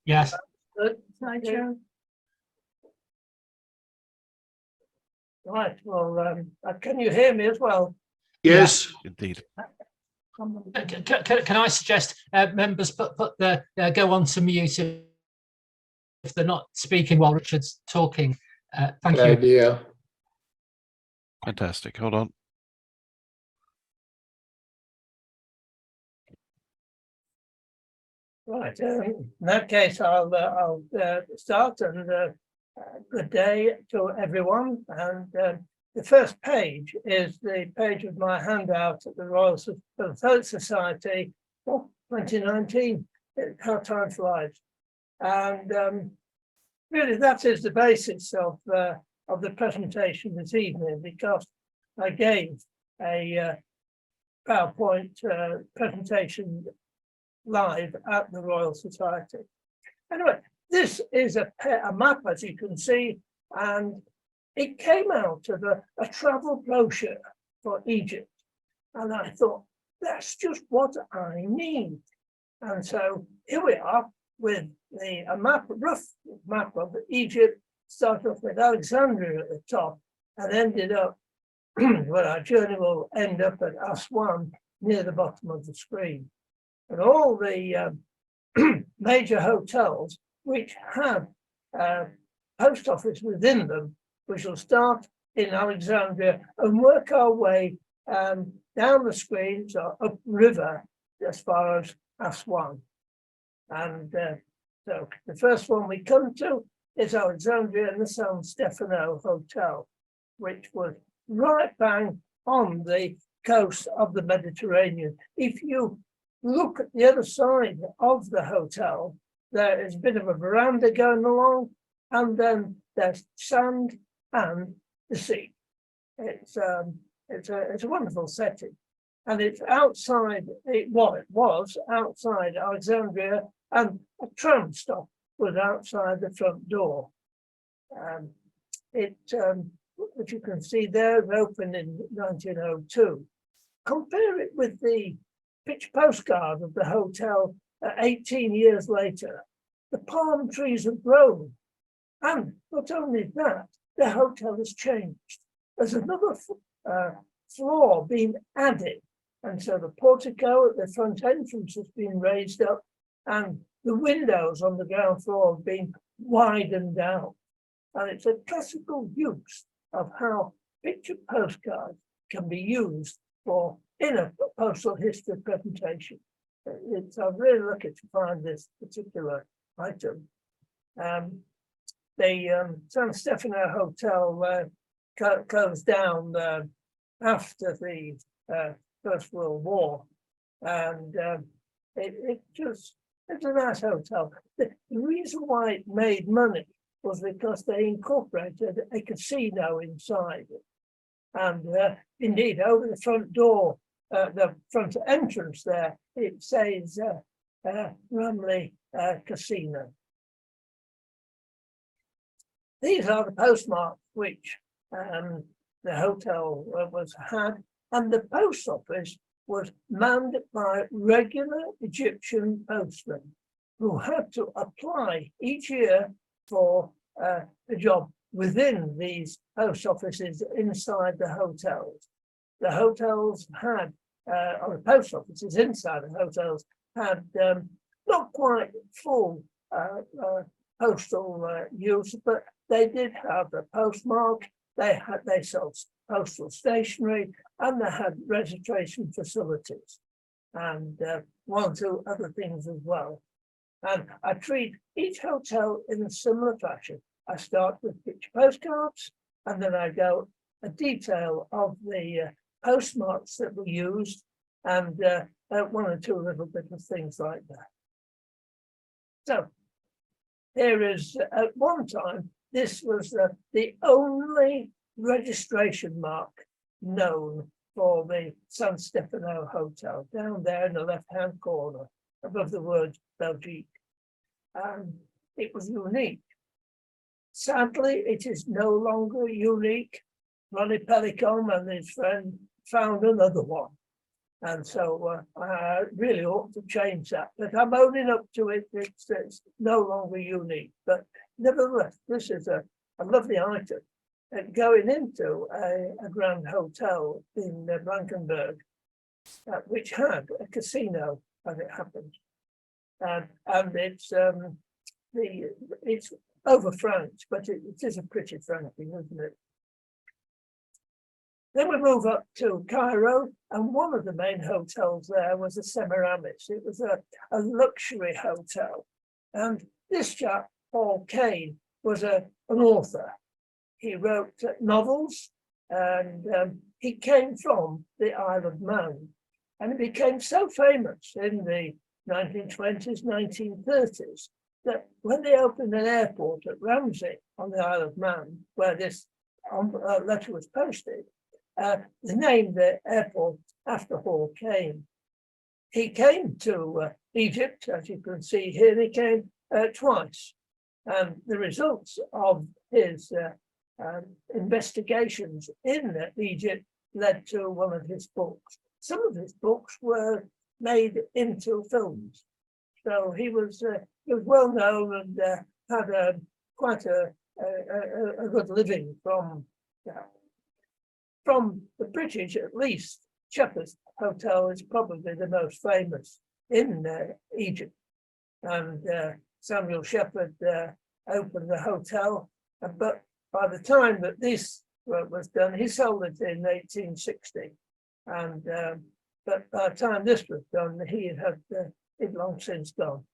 Yes. Good. Nigel? Right, well, can you hear me as well? Yes. Indeed. Can I suggest members put the go on to mute if they're not speaking while Richard's talking? Thank Good you. idea. Fantastic. Hold on. Right, in that case, I'll start, and good day to everyone. And the first page is the page of my handout at the Royal Society for 2019. How time flies. And really that is the basis of the presentation this evening, because I gave a PowerPoint presentation live at the Royal Society. Anyway, this is a map, as you can see, and it came out of a travel brochure for Egypt. And I thought, that's just what I need. And so here we are with a rough map of Egypt, started off with Alexandria at the top and ended up, well, our journey will end up at Aswan near the bottom of the screen. And all the major hotels which have post office within them, we shall start in Alexandria and work our way down the screen, so upriver as far as Aswan. And so the first one we come to is Alexandria and the San Stefano Hotel, which was right bang on the coast of the Mediterranean. If you look at the other side of the hotel, there is a bit of a veranda going along, and then there's sand and the sea. It's a wonderful setting, and it's outside. It was outside Alexandria, and a tram stop was outside the front door. Which you can see there, opened in 1902. Compare it with the pitch postcard of the hotel 18 years later. The palm trees have grown, and not only that, the hotel has changed. There's another floor being added, and so the portico at the front entrance has been raised up, and the windows on the ground floor have been widened out. And it's a classical use of how picture postcards can be used for in a postal history presentation. I'm really lucky to find this particular item. The San Stefano Hotel closed down after the First World War, and it's a nice hotel. The reason why it made money was because they incorporated a casino inside it. And indeed, over the front door, the front entrance there, it says Ramley Casino. These are the postmarks which the hotel had, and the post office was manned by regular Egyptian postmen who had to apply each year for a job within these post offices inside the hotels. The hotels had, or the post offices inside the hotels had not quite full postal use, but they did have a postmark. They sold postal stationery, and they had registration facilities, and one or two other things as well. And I treat each hotel in a similar fashion. I start with picture postcards, and then I go a detail of the postmarks that were used, and one or two little bit of things like that. So here is, at one time, this was the only registration mark known for the San Stefano Hotel, down there in the left-hand corner, above the word Belgique. It was unique. Sadly, it is no longer unique. Ronnie Pellicom and his friend found another one. And so I really ought to change that, but I'm owning up to it. It's no longer unique, but nevertheless, this is a lovely item. Going into a grand hotel in Blankenberg, which had a casino, as it happens, and it's over French, but it is a pretty franking, isn't it? Then we move up to Cairo, and one of the main hotels there was the Semiramis. It was a luxury hotel. And this chap, Paul Kane, was an author. He wrote novels, and he came from the Isle of Man. And he became so famous in the 1920s, 1930s, that when they opened an airport at Ramsey on the Isle of Man, where this letter was posted, they named the airport after Hall Caine. He came to Egypt, as you can see here. He came twice. And the results of his investigations in Egypt led to one of his books. Some of his books were made into films. So he was well known and had quite a good living from the British, at least. Shepherd's Hotel is probably the most famous in Egypt. And Samuel Shepherd opened the hotel, but by the time that this work was done, he sold it in 1860. And but by the time this was done, he had it long since gone.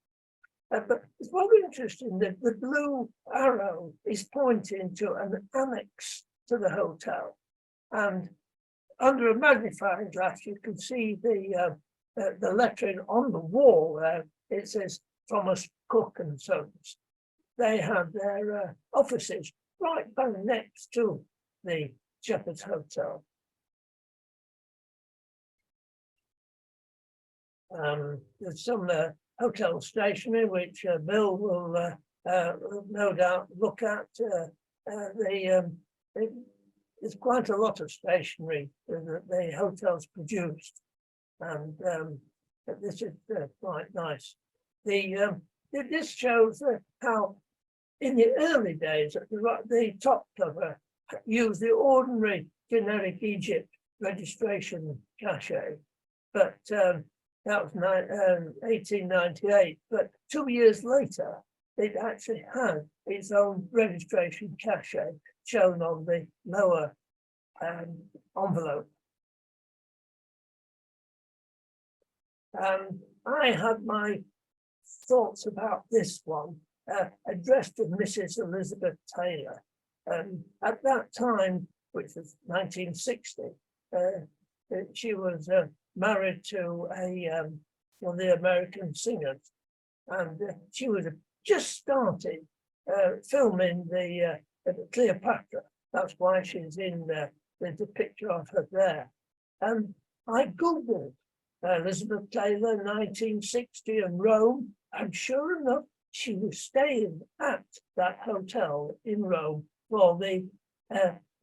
But it's very interesting that the blue arrow is pointing to an annex to the hotel. And under a magnifying glass, you can see the lettering on the wall there. It says Thomas Cook and Sons. They had their offices right bang next to the Shepherd's Hotel. There's some hotel stationery which Bill will no doubt look at. There's quite a lot of stationery that the hotels produced, and this is quite nice. This shows how, in the early days, the top cover used the ordinary generic Egypt registration cachet, but that was 1898. But 2 years later, it actually had its own registration cachet shown on the lower envelope. I had my thoughts about this one addressed to Mrs. Elizabeth Taylor. At that time, which was 1960, she was married to one of the American singers, and she was just started filming the Cleopatra. That's why she's in there. There's a picture of her there. And I Googled Elizabeth Taylor 1960 in Rome, and sure enough, she was staying at that hotel in Rome for the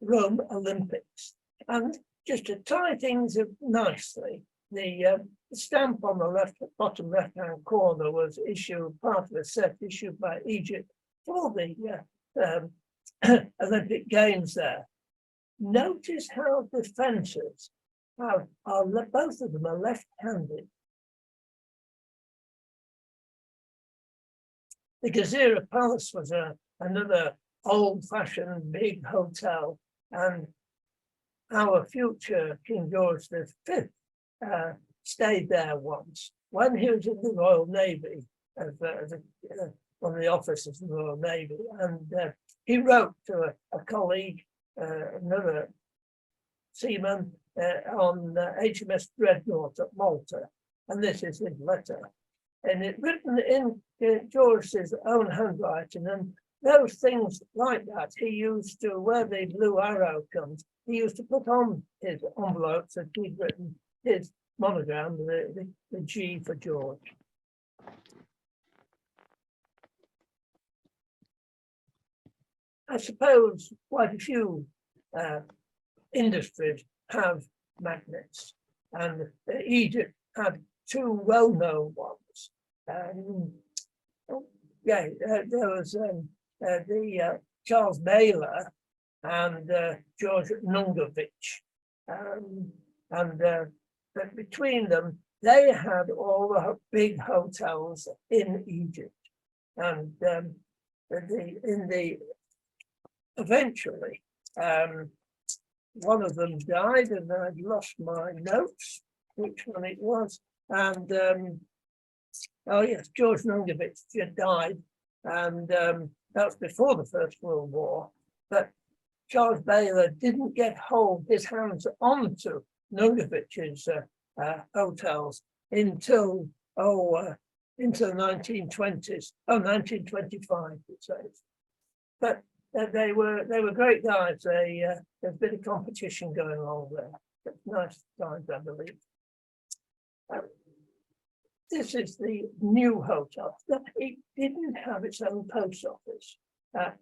Rome Olympics. And just to tie things up nicely, the stamp on the bottom left-hand corner was issued, part of a set issued by Egypt for the Olympic Games there. Notice how the fences are both of them are left-handed. The Gezira Palace was another old-fashioned big hotel, and our future King George V stayed there once when he was in the Royal Navy, as one of the officers in the Royal Navy, and he wrote to a colleague, another seaman, on HMS Dreadnought at Malta, and this is his letter. And it's written in George's own handwriting, and those things like that he used to, where the blue arrow comes, he used to put on his envelopes that he'd written his monogram, the G for George. I suppose quite a few industries have magnets. and Egypt had two well-known ones. There was the Charles Baylor and George Nungovich, but between them, they had all the big hotels in Egypt, and eventually, one of them died, and I'd lost my notes, which one it was, and oh yes, George Nungovich had died, and that was before the First World War, but Charles Baylor didn't get his hands onto Nungovich's hotels until into the 1920s, 1925 it says. But they were great guys. There's a bit of competition going on there. But nice times, I believe. This is the new hotel. It didn't have its own post office,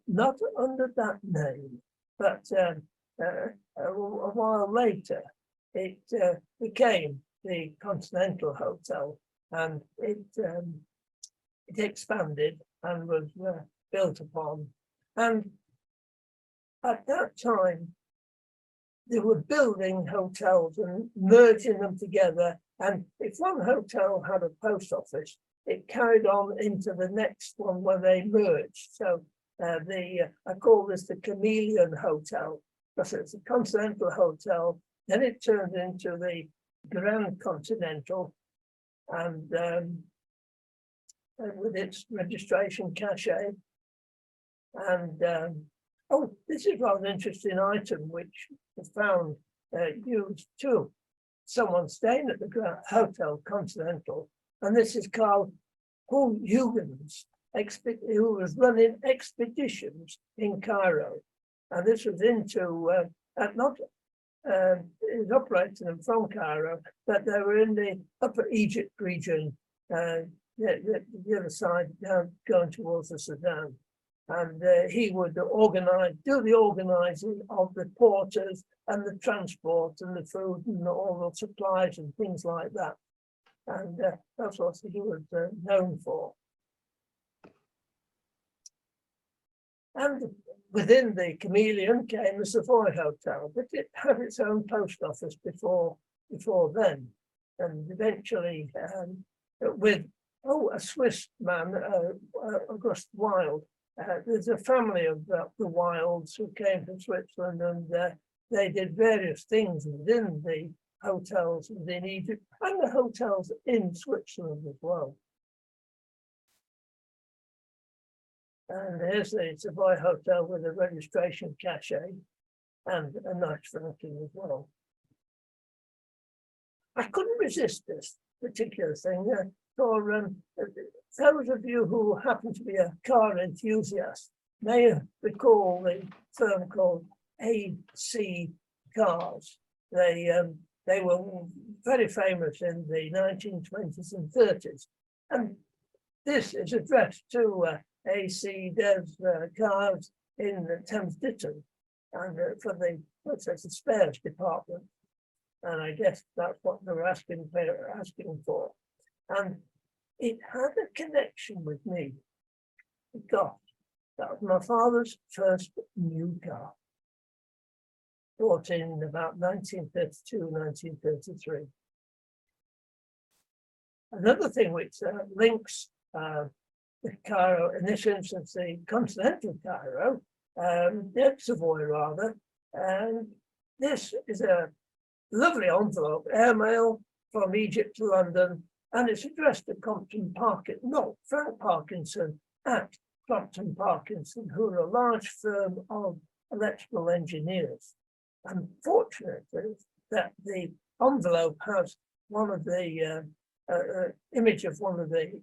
not under that name, but a while later, it became the Continental Hotel, and it expanded and was built upon. And at that time, they were building hotels and merging them together. And if one hotel had a post office, it carried on into the next one where they merged. So I call this the Chameleon Hotel, because it's a Continental Hotel. Then it turned into the Grand Continental, and with its registration cachet. And oh, this is rather interesting item which was found used too. Someone staying at the Grand Hotel Continental, and this is Carl Huygens, who was running expeditions in Cairo, and this was into it was operating them from Cairo, but they were in the Upper Egypt region, the other side down going towards the Sudan. And he would do the organizing of the porters and the transport and the food and all the supplies and things like that. And that's what he was known for. And within the Chameleon came the Savoy Hotel, but it had its own post office before then. And eventually, with a Swiss man, August Wilde. There's a family of the Wildes who came from Switzerland, and they did various things within the hotels within Egypt and the hotels in Switzerland as well. And here's the Savoy Hotel with a registration cachet and a nice furnishing as well. I couldn't resist this particular thing. For those of you who happen to be a car enthusiast may recall the firm called AC Cars. They were very famous in the 1920s and 30s. And this is addressed to AC Dev's cars in the Thames Ditton, and for the spares department. And I guess that's what they were asking for. And it had a connection with me because that was my father's first new car, bought in about 1932, 1933. Another thing which links the Cairo, in this instance, the Continental Cairo, the Savoy rather, and this is a lovely envelope, airmail from Egypt to London, and it's addressed to Crompton Frank Parkinson at Crompton Parkinson, who are a large firm of electrical engineers. Unfortunately, that the envelope has one of the image of one of the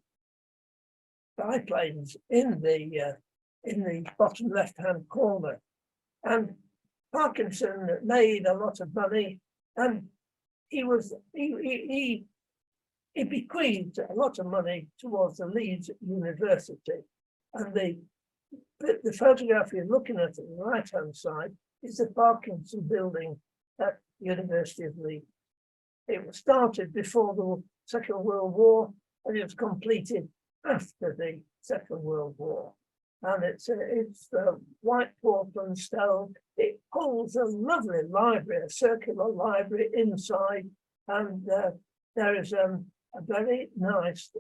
biplanes in the bottom left-hand corner. And Parkinson made a lot of money, and he bequeathed a lot of money towards the Leeds University. And the photograph you're looking at on the right-hand side is the Parkinson building at the University of Leeds. It was started before the Second World War, and it was completed after the Second World War. And it's white porcelain stone. It holds a lovely library, a circular library inside, and there is a very nice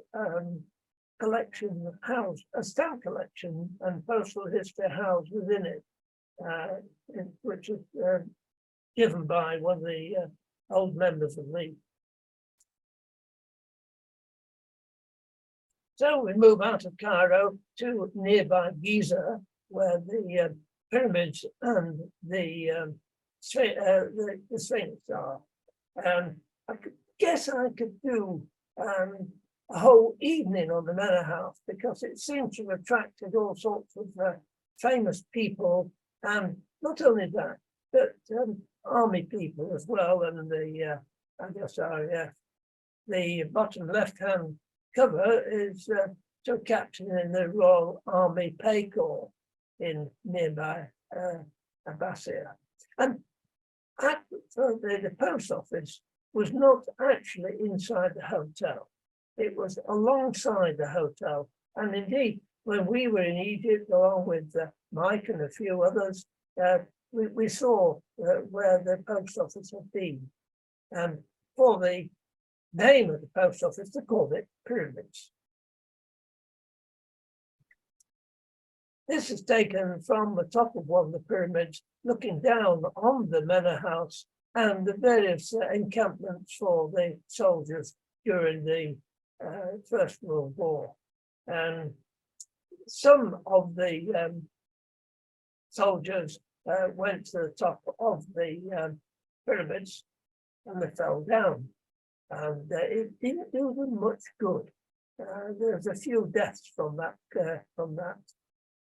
collection housed, a stamp collection and postal history housed within it, which is given by one of the old members of the. So we move out of Cairo to nearby Giza, where the pyramids and the Sphinx are. I guess I could do a whole evening on the manor house, because it seems to have attracted all sorts of famous people, and not only that, but army people as well. And the I guess the bottom left-hand cover is to a captain in the Royal Army Pay Corps in nearby Abbassia. And the post office was not actually inside the hotel. It was alongside the hotel. And indeed, when we were in Egypt, along with Mike and a few others, we saw where the post office had been. And for the name of the post office, they called it Pyramids. This is taken from the top of one of the pyramids, looking down on the manor house and the various encampments for the soldiers during the First World War. And some of the soldiers went to the top of the pyramids and they fell down. And it didn't do them much good. There's a few deaths from that.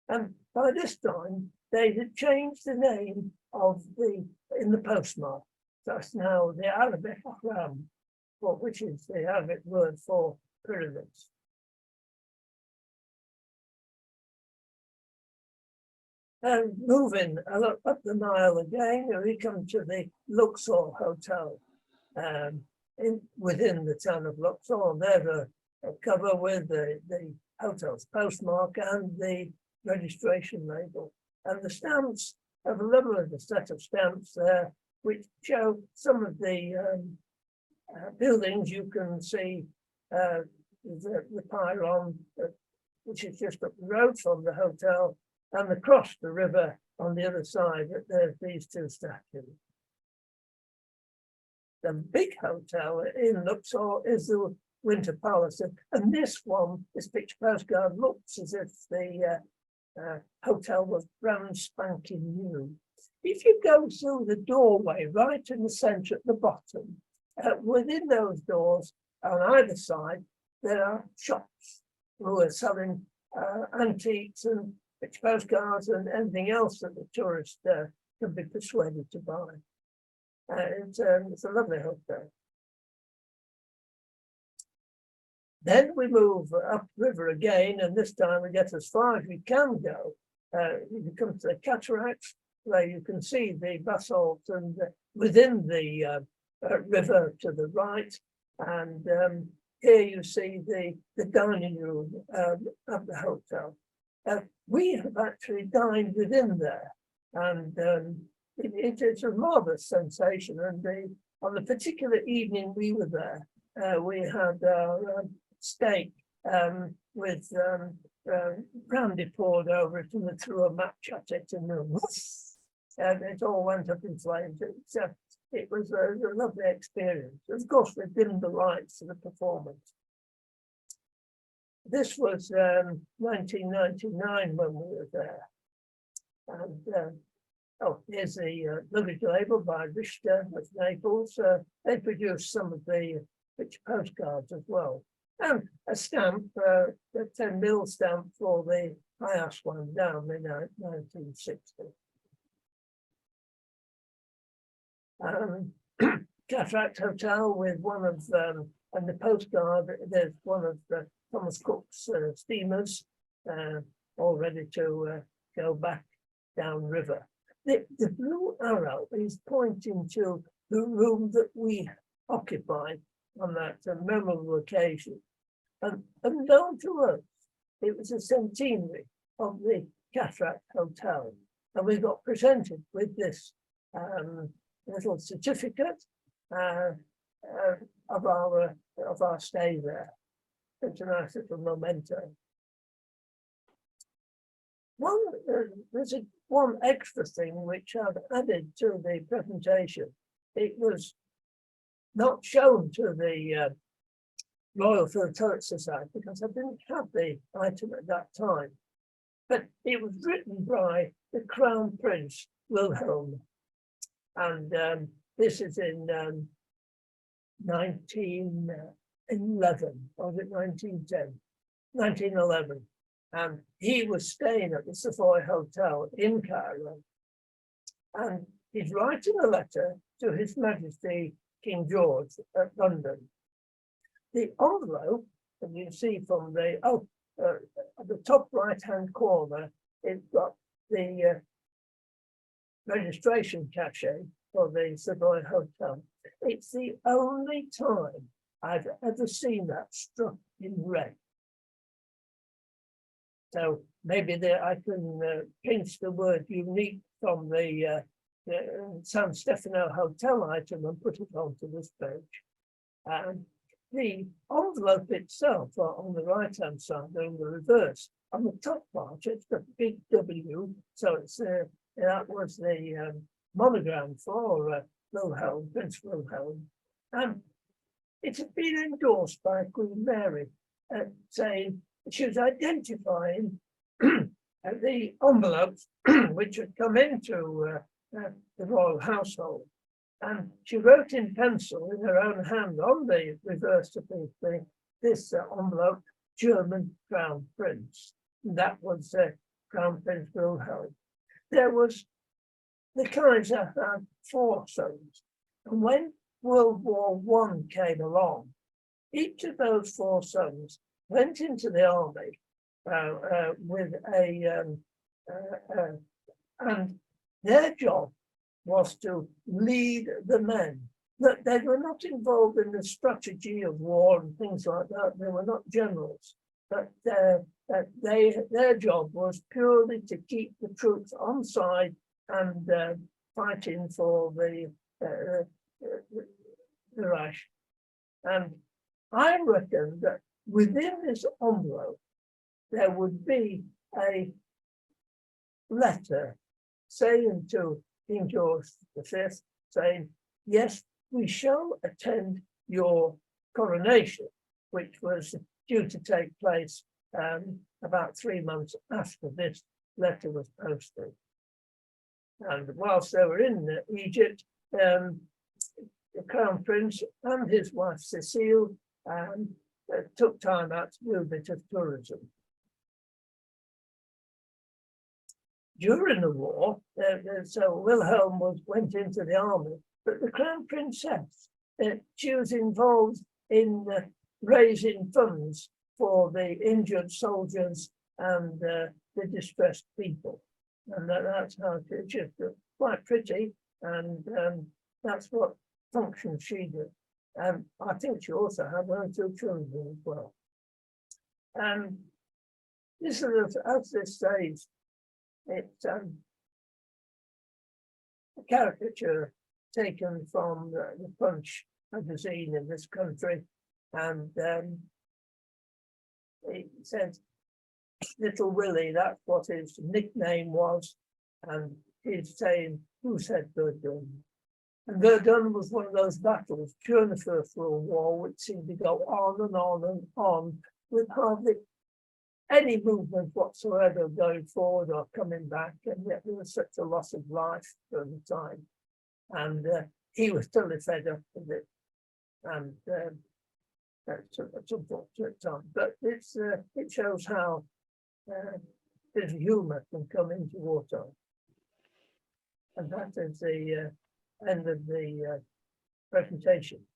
And by this time, they had changed the name of in the postmark. That's now the Arabic Ahram, which is the Arabic word for pyramids. And moving up the Nile again, we come to the Luxor Hotel. Within the town of Luxor, and there's a cover with the hotel's postmark and the registration label. And the stamps have a lovely set of stamps there, which show some of the buildings. You can see the Pylon, which is just up the road from the hotel, and across the river on the other side, there's these two statues. The big hotel in Luxor is the Winter Palace, and this one, this picture postcard, looks as if the hotel was brand spanking new. If you go through the doorway right in the centre at the bottom, within those doors on either side, there are shops who are selling antiques and picture postcards and anything else that the tourist can be persuaded to buy. It's a lovely hotel. Then we move upriver again, and this time we get as far as we can go. You come to the cataracts, where you can see the basalt and within the river to the right. And here you see the dining room of the hotel. We have actually dined within there, and it's a marvelous sensation. And on the particular evening we were there, we had steak with brandy poured over it, and we threw a match at it, and it all went up in flames. It was a lovely experience. Of course, we dimmed the lights for the performance. This was 1999 when we were there. And here's the luggage label by Richter of Naples. They produced some of the picture postcards as well. And a stamp, the 10 mil stamp for the Hayas one down in 1960. Cataract Hotel with one of, and the postcard, there's one of Thomas Cook's steamers, all ready to go back downriver. The blue arrow is pointing to the room that we occupied on that memorable occasion. And unknown to us, it was a centenary of the Cataract Hotel. And we got presented with this little certificate of our stay there. It's a nice little memento. There's one extra thing which I've added to the presentation. It was not shown to the Royal Philatelic Society because I didn't have the item at that time. But it was written by the Crown Prince Wilhelm. And this is in 1911, or was it 1910? 1911. And he was staying at the Savoy Hotel in Cairo. And he's writing a letter to His Majesty King George at London. The envelope, as you see from the, at the top right-hand corner, it's got the registration cachet for the Savoy Hotel. It's the only time I've ever seen that struck in red. So maybe I can pinch the word unique from the San Stefano Hotel item and put it onto this page. The envelope itself on the right-hand side, in the reverse, on the top part, it's got a big W, so it's that was the monogram for Wilhelm, Prince Wilhelm. And it's been endorsed by Queen Mary, saying she was identifying the envelopes which had come into the royal household. And she wrote in pencil in her own hand on the reverse of this envelope, German Crown Prince. And that was Crown Prince Wilhelm. There was the Kaiser had 4 sons. And when World War I came along, each of those 4 sons went into the army with and their job was to lead the men. That they were not involved in the strategy of war and things like that. They were not generals, but their job was purely to keep the troops on side and fighting for the Reich. And I reckon that within this envelope, there would be a letter saying to King George V, saying, yes, we shall attend your coronation, which was due to take place about 3 months after this letter was posted. And whilst they were in Egypt, the Crown Prince and his wife Cecile took time out to do a bit of tourism. During the war, so Wilhelm went into the army, but the Crown Princess, she was involved in raising funds for the injured soldiers and the distressed people. And that's how it's just quite pretty, and that's what function she did. And I think she also had 1 or 2 children as well. And this is, as this says, it's a caricature taken from the Punch magazine in this country, and it says Little Willie, that's what his nickname was, and he's saying, who said Verdun? And Verdun was one of those battles during the First World War which seemed to go on and on and on with hardly any movement whatsoever going forward or coming back, and yet there was such a loss of life during the time. And he was totally fed up with it. And that's unfortunate time. But it shows how his humour can come into wartime. And that is the end of the presentation.